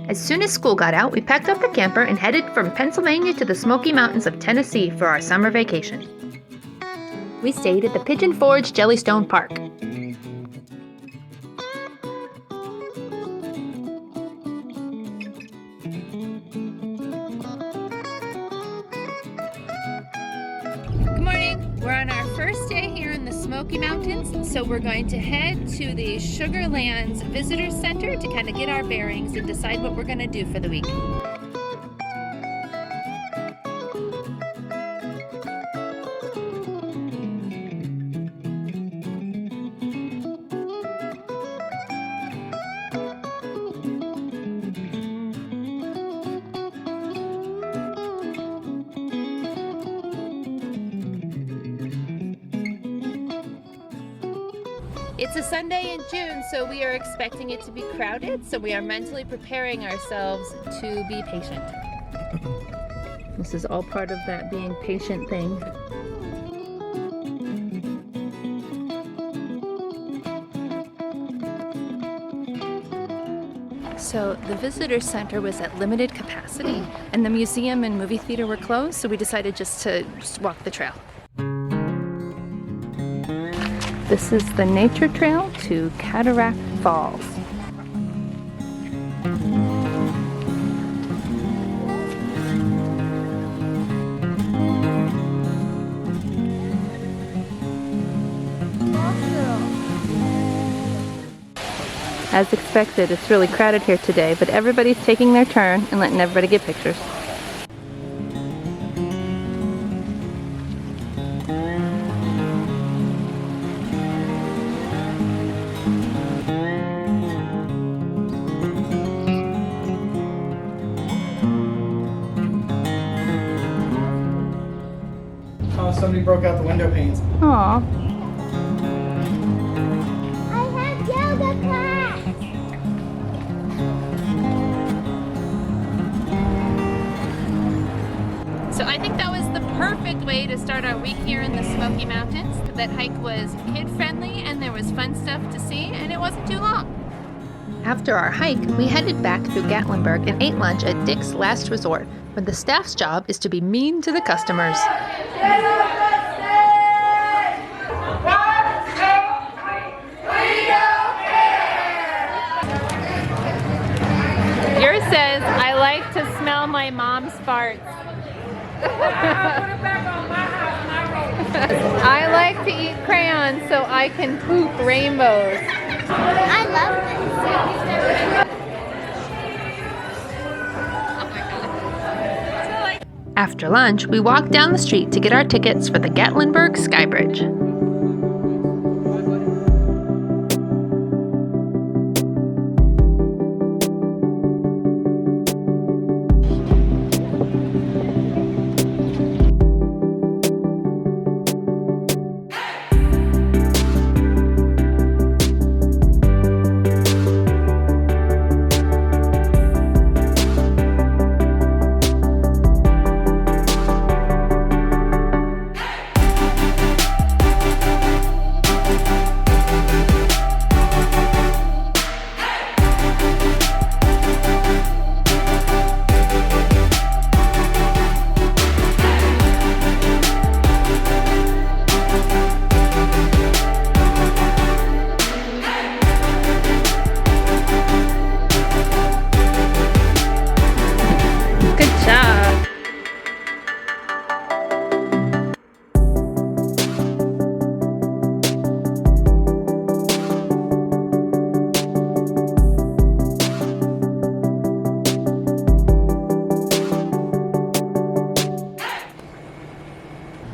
As soon as school got out, we packed up the camper and headed from Pennsylvania to the Smokey Mountains of Tennessee for our summer vacation. We stayed at the Pigeon Forge Jellystone Park. Good morning. We're on our first day here in the Smokey Mountains, so we're going to head to the Sugarland's Visitor Center to kind of get our bearings and decide what we're going to do for the week. It's a Sunday in June, so we are expecting it to be crowded, so we are mentally preparing ourselves to be patient. This is all part of that being patient thing. So the visitor center was at limited capacity, and the museum and movie theater were closed, so we decided just to walk the trail. This is the nature trail to Cataract Falls. As expected, it's really crowded here today, but everybody's taking their turn and letting everybody get pictures. Somebody broke out the window panes. Aww. I have yoga class. So I think that was the perfect way to start our week here in the Smokey Mountains. That hike was kid-friendly and there was fun stuff to see, and it wasn't too long. After our hike, we headed back through Gatlinburg and ate lunch at Dick's Last Resort, where the staff's job is to be mean to the customers. Yours says, I like to smell my mom's farts. I like to eat crayons so I can poop rainbows. I love this. After lunch, we walked down the street to get our tickets for the Gatlinburg Skybridge.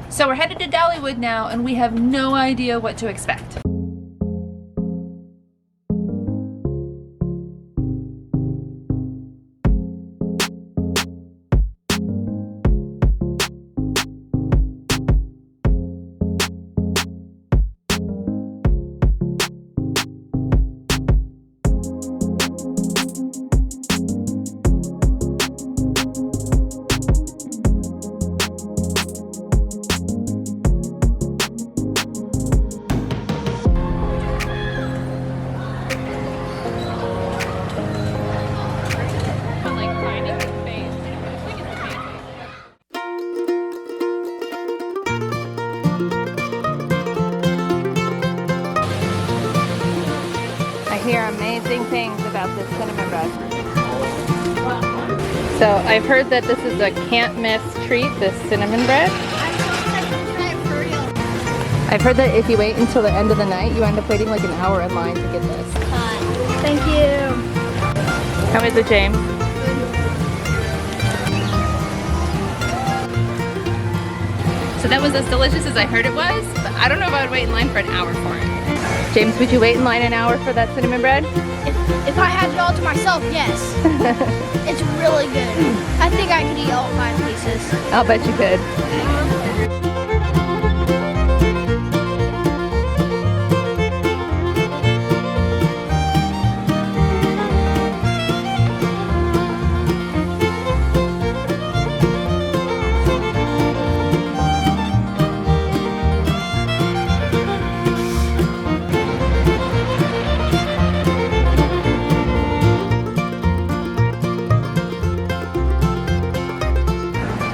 So we're headed to Dollywood now, and we have no idea what to expect. about this cinnamon bread. So I've heard that this is a can't miss treat, this cinnamon bread. I've heard that if you wait until the end of the night, you end up waiting like an hour in line to get this. Thank you. How is it, James? So that was as delicious as I heard it was, but I don't know if I would wait in line for an hour for it. James, would you wait in line an hour for that cinnamon bread? If I had it all to myself, yes. It's really good. I think I could eat all 5 pieces. I'll bet you could.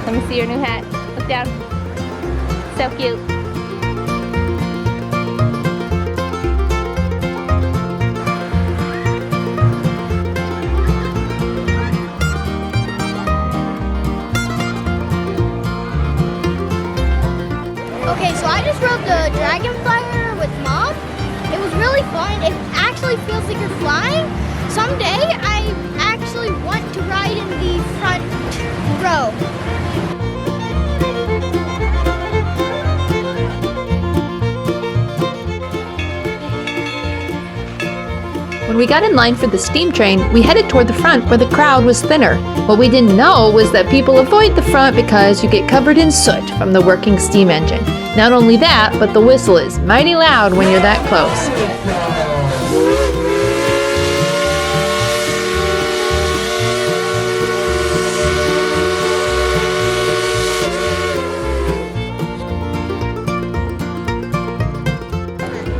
Let me see your new hat. Look down. So cute. Okay, so I just rode the dragon flyer with Mom. It was really fun. It actually feels like you're flying. Someday I actually want to ride in the front row. When we got in line for the steam train, we headed toward the front where the crowd was thinner. What we didn't know was that people avoid the front because you get covered in soot from the working steam engine. Not only that, but the whistle is mighty loud when you're that close.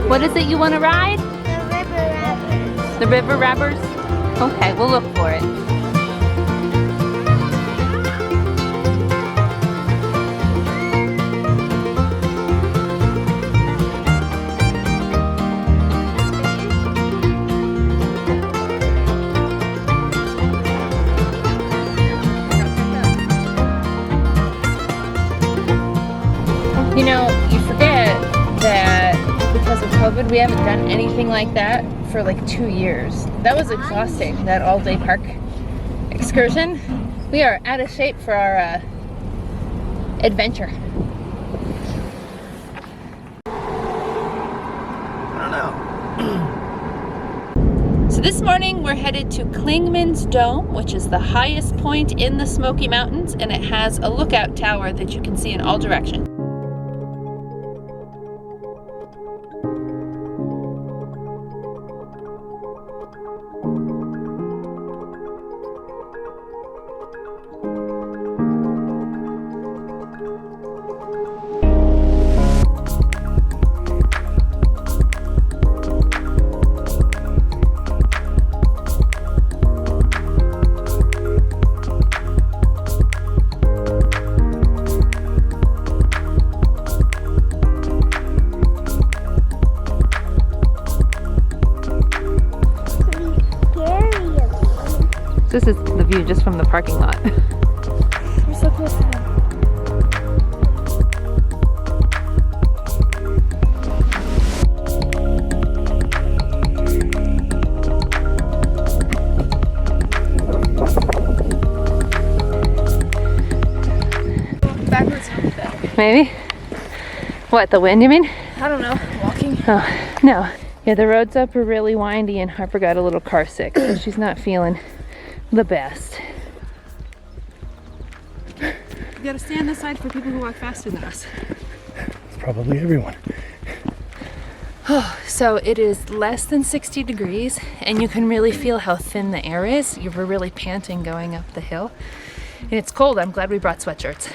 What is it you want to ride? The river rappers? Okay, we'll look for it. You know, you forget that because of COVID, we haven't done anything like that for like 2 years. That was exhausting, that all-day park excursion. We are out of shape for our adventure. I don't know. So this morning we're headed to Clingmans Dome, which is the highest point in the Smoky Mountains, and it has a lookout tower that you can see in all directions. This is the view just from the parking lot. We're so close to them. Backwards would be better. Maybe? What, the wind you mean? I don't know. Walking. Oh, no. Yeah, the roads up are really windy and Harper got a little car sick, so she's not feeling the best. You gotta stand aside for people who walk faster than us. It's probably everyone. Oh, so it is less than 60 degrees and you can really feel how thin the air is. You were really panting going up the hill. And it's cold. I'm glad we brought sweatshirts.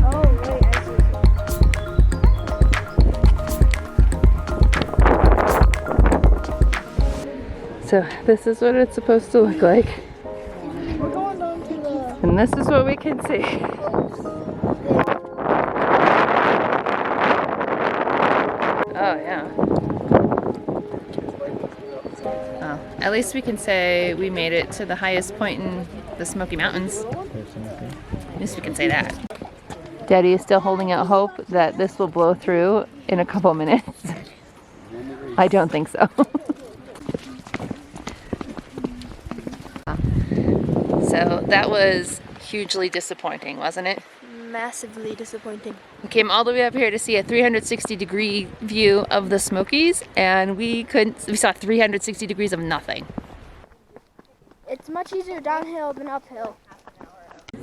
Oh, wait, I see. So this is what it's supposed to look like. We're going down to the... And this is what we can see. Oh, yeah. Oh, at least we can say we made it to the highest point in the Smoky Mountains. At least we can say that. Daddy is still holding out hope that this will blow through in a couple minutes. I don't think so. So that was hugely disappointing, wasn't it? Massively disappointing. We came all the way up here to see a 360-degree view of the Smokies, and we saw 360 degrees of nothing. It's much easier downhill than uphill.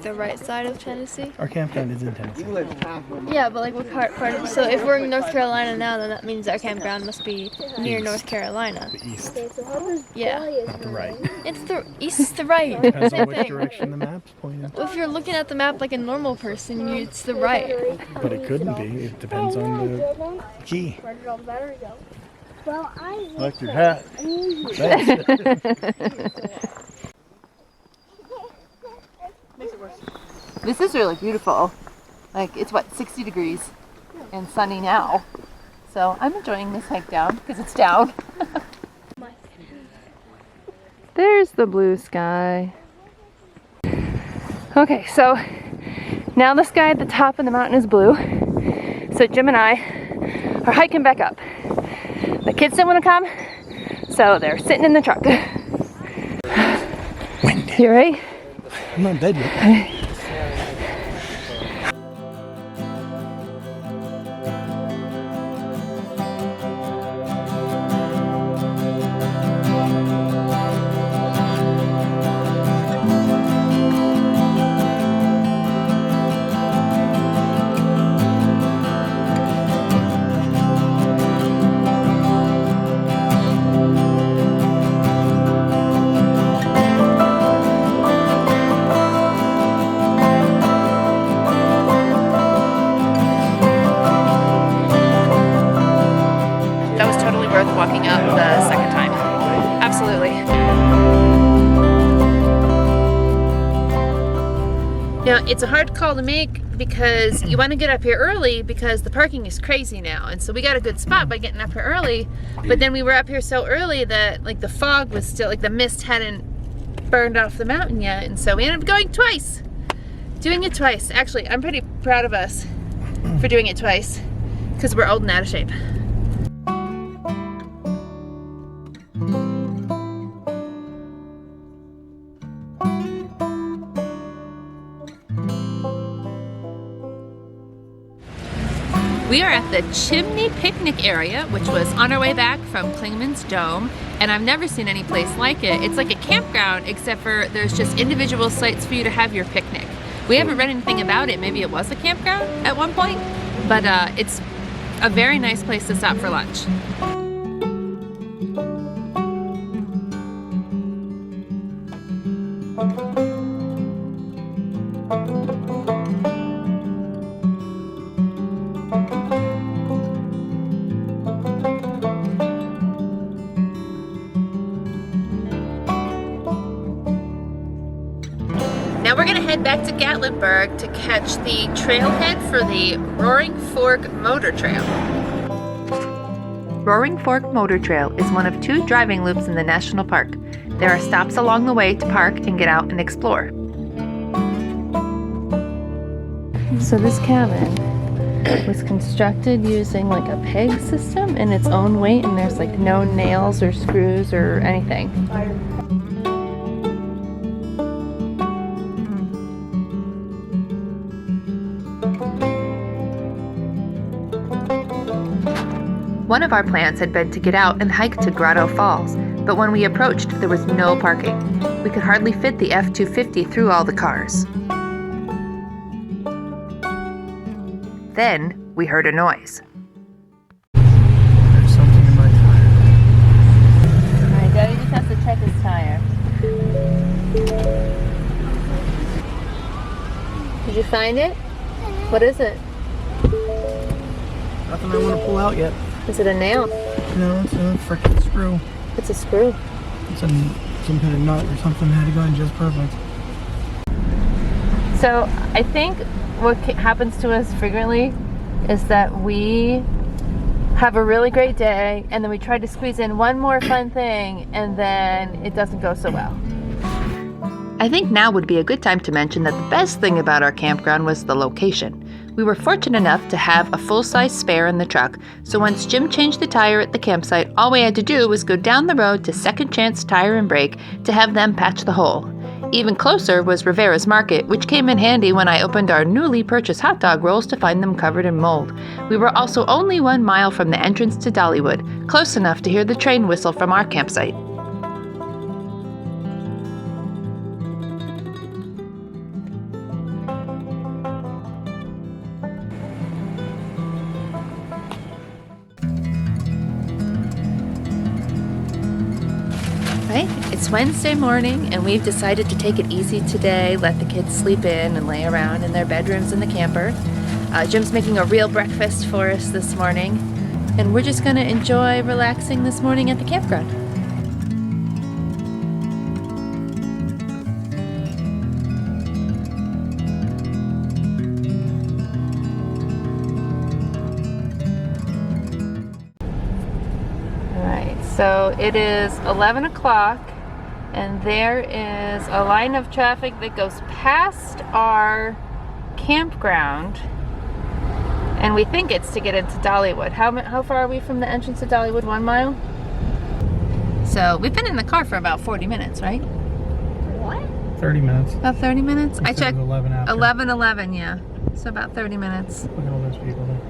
The right side of Tennessee? Our campground is in Tennessee. Yeah, but like what part of, so if we're in North Carolina now, then that means our campground must be near North Carolina. The east, Yeah. not the right. It's the east is the right. Depends Same on which thing. direction the map's pointing. Well, if you're looking at the map like a normal person, it's the right. But it couldn't be. It depends on the key. Where did all the battery go? Well, I Like your hat. This is really beautiful. Like, it's what, 60 degrees and sunny now. So I'm enjoying this hike down because it's down. There's the blue sky. Okay, so now the sky at the top of the mountain is blue. So Jim and I are hiking back up. The kids didn't want to come, so they're sitting in the truck. You ready? I'm not dead yet. Walking up the second time. Absolutely. Now, it's a hard call to make because you want to get up here early because the parking is crazy now. And so we got a good spot by getting up here early, but then we were up here so early that like the fog was still, like the mist hadn't burned off the mountain yet. And so we ended up going twice. Doing it twice. Actually, I'm pretty proud of us for doing it twice because we're old and out of shape. We are at the Chimney picnic area, which was on our way back from Clingmans Dome, and I've never seen any place like it. It's like a campground, except for there's just individual sites for you to have your picnic. We haven't read anything about it. Maybe it was a campground at one point, but it's a very nice place to stop for lunch. Now we're gonna head back to Gatlinburg to catch the trailhead for the Roaring Fork Motor Trail. Roaring Fork Motor Trail is one of 2 driving loops in the national park. There are stops along the way to park and get out and explore. So this cabin was constructed using like a peg system in its own weight, and there's like no nails or screws or anything. One of our plans had been to get out and hike to Grotto Falls, but when we approached, there was no parking. We could hardly fit the F-250 through all the cars. Then we heard a noise. There's something in my tire. Alright, Daddy just has to check his tire. Did you find it? What is it? Nothing I want to pull out yet. Is it a nail? No, it's a freaking screw. It's a screw. It's some kind of nut or something had to go in just perfect. So I think what happens to us frequently is that we have a really great day, and then we try to squeeze in one more fun thing, and then it doesn't go so well. I think now would be a good time to mention that the best thing about our campground was the location. We were fortunate enough to have a full-size spare in the truck, so once Jim changed the tire at the campsite, all we had to do was go down the road to Second Chance Tire and Brake to have them patch the hole. Even closer was Rivera's Market, which came in handy when I opened our newly purchased hot dog rolls to find them covered in mold. We were also only 1 mile from the entrance to Dollywood, close enough to hear the train whistle from our campsite. Right? It's Wednesday morning, and we've decided to take it easy today, let the kids sleep in and lay around in their bedrooms in the camper. Jim's making a real breakfast for us this morning, and we're just going to enjoy relaxing this morning at the campground. So it is 11 o'clock, and there is a line of traffic that goes past our campground, and we think it's to get into Dollywood. How far are we from the entrance to Dollywood? 1 mile? So we've been in the car for about 40 minutes, right? What? 30 minutes. About 30 minutes? I checked 11 after. 11, yeah. So about 30 minutes. Look at all those people there.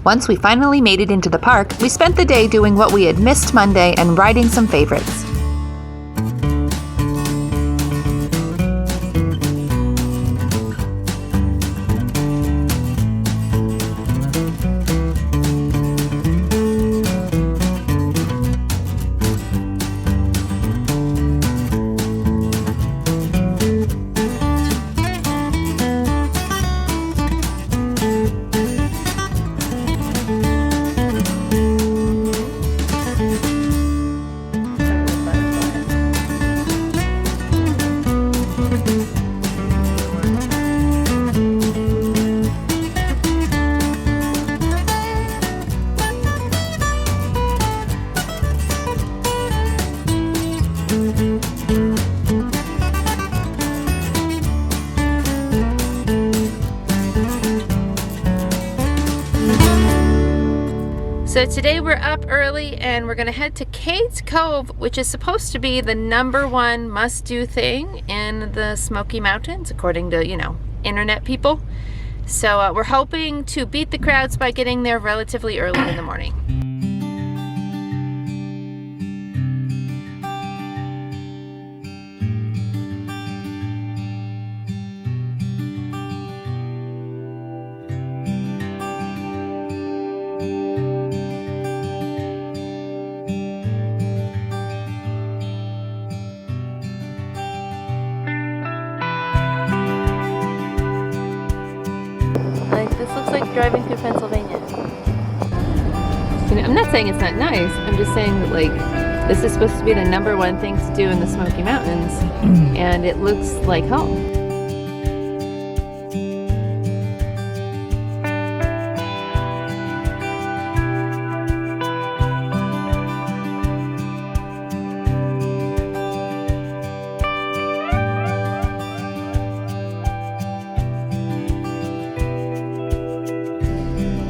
Once we finally made it into the park, we spent the day doing what we had missed Monday and riding some favorites. So today we're up early and we're gonna head to Cades Cove, which is supposed to be the #1 must-do thing in the Smokey Mountains, according to, internet people. So we're hoping to beat the crowds by getting there relatively early in the morning. This looks like driving through Pennsylvania. I'm not saying it's not nice. I'm just saying that this is supposed to be the #1 thing to do in the Smoky Mountains, and it looks like home.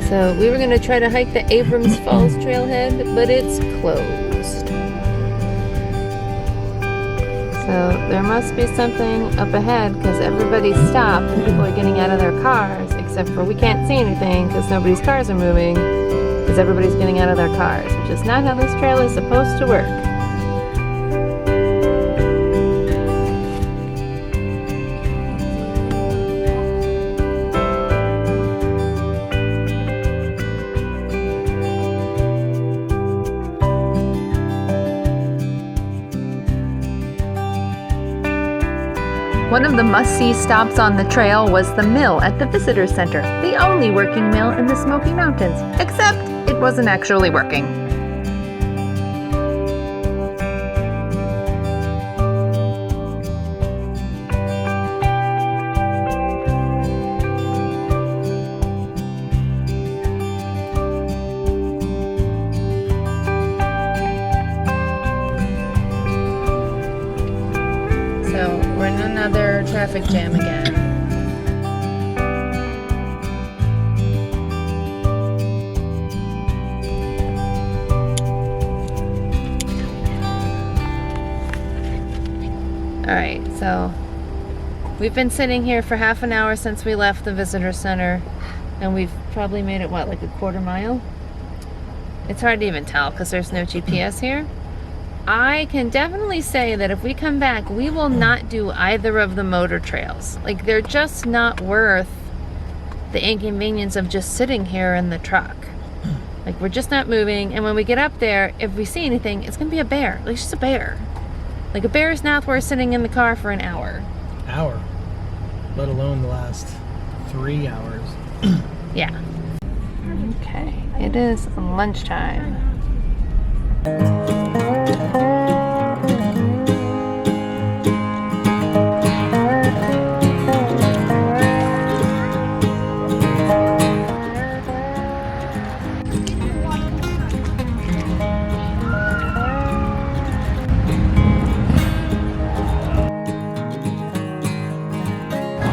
So we were going to try to hike the Abrams Falls trailhead, but it's closed. So there must be something up ahead because everybody's stopped and people are getting out of their cars, except for we can't see anything because nobody's cars are moving because everybody's getting out of their cars, which is not how this trail is supposed to work. One of the must-see stops on the trail was the mill at the visitor center, the only working mill in the Smoky Mountains, except it wasn't actually working. So we're in another traffic jam again. Alright, so we've been sitting here for half an hour since we left the visitor center, and we've probably made it, what, like a quarter mile? It's hard to even tell because there's no GPS here. I can definitely say that if we come back, we will not do either of the motor trails. Like, they're just not worth the inconvenience of just sitting here in the truck. Like, we're just not moving, and when we get up there, if we see anything, it's gonna be a bear. Like, it's just a bear. Like, a bear is not worth sitting in the car for an hour. Hour? Let alone the last 3 hours. Yeah. Okay, it is lunchtime.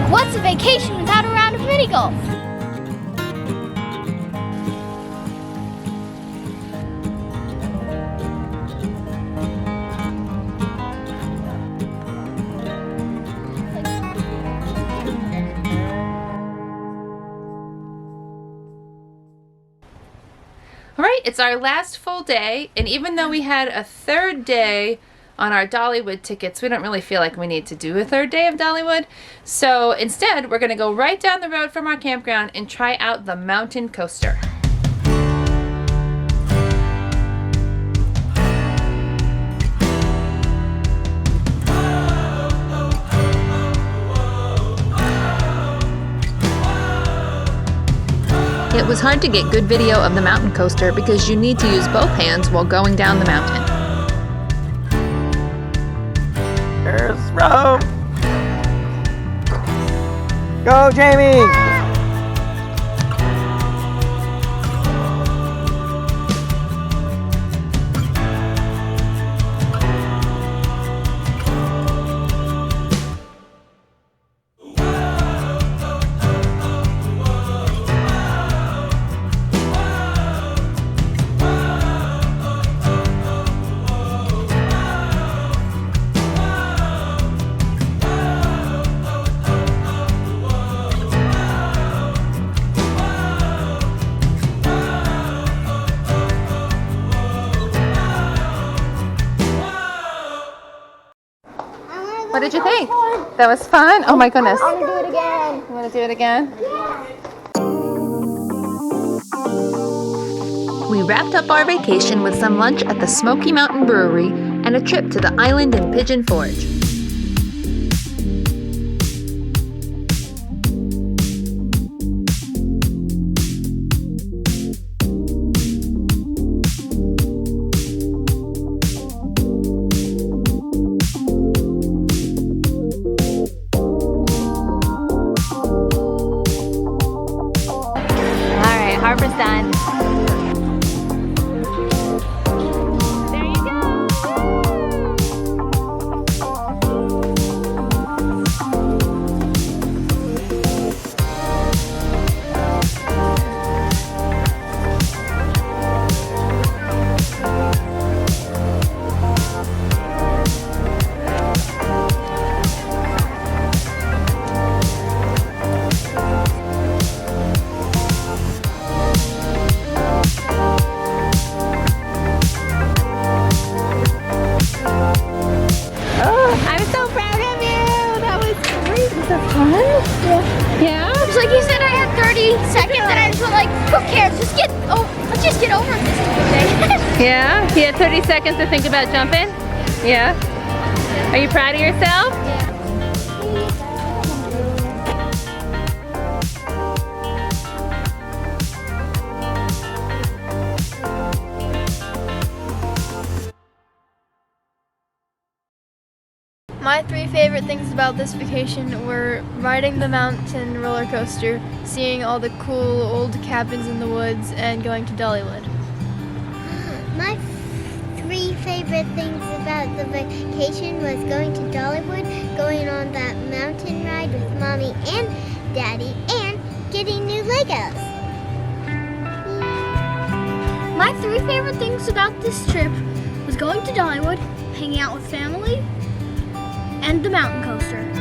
What's a vacation without a round of mini golf? All right, it's our last full day, and even though we had a third day on our Dollywood tickets, we don't really feel like we need to do a third day of Dollywood. So instead, we're gonna go right down the road from our campground and try out the mountain coaster. It was hard to get good video of the mountain coaster because you need to use both hands while going down the mountain. There's rope. Go, Jamie! What did you think? That was fun? Oh my goodness. I want to do it again. You want to do it again? We wrapped up our vacation with some lunch at the Smokey Mountain Brewery and a trip to the island in Pigeon Forge. Harbor's done. There you go. Just get over this thing. Yeah? You had 30 seconds to think about jumping? Yeah? Are you proud of yourself? My three favorite things about this vacation were riding the mountain roller coaster, seeing all the cool old cabins in the woods, and going to Dollywood. My three favorite things about the vacation was going to Dollywood, going on that mountain ride with Mommy and Daddy and getting new Legos. My 3 favorite things about this trip was going to Dollywood, hanging out with family, and the mountain coaster.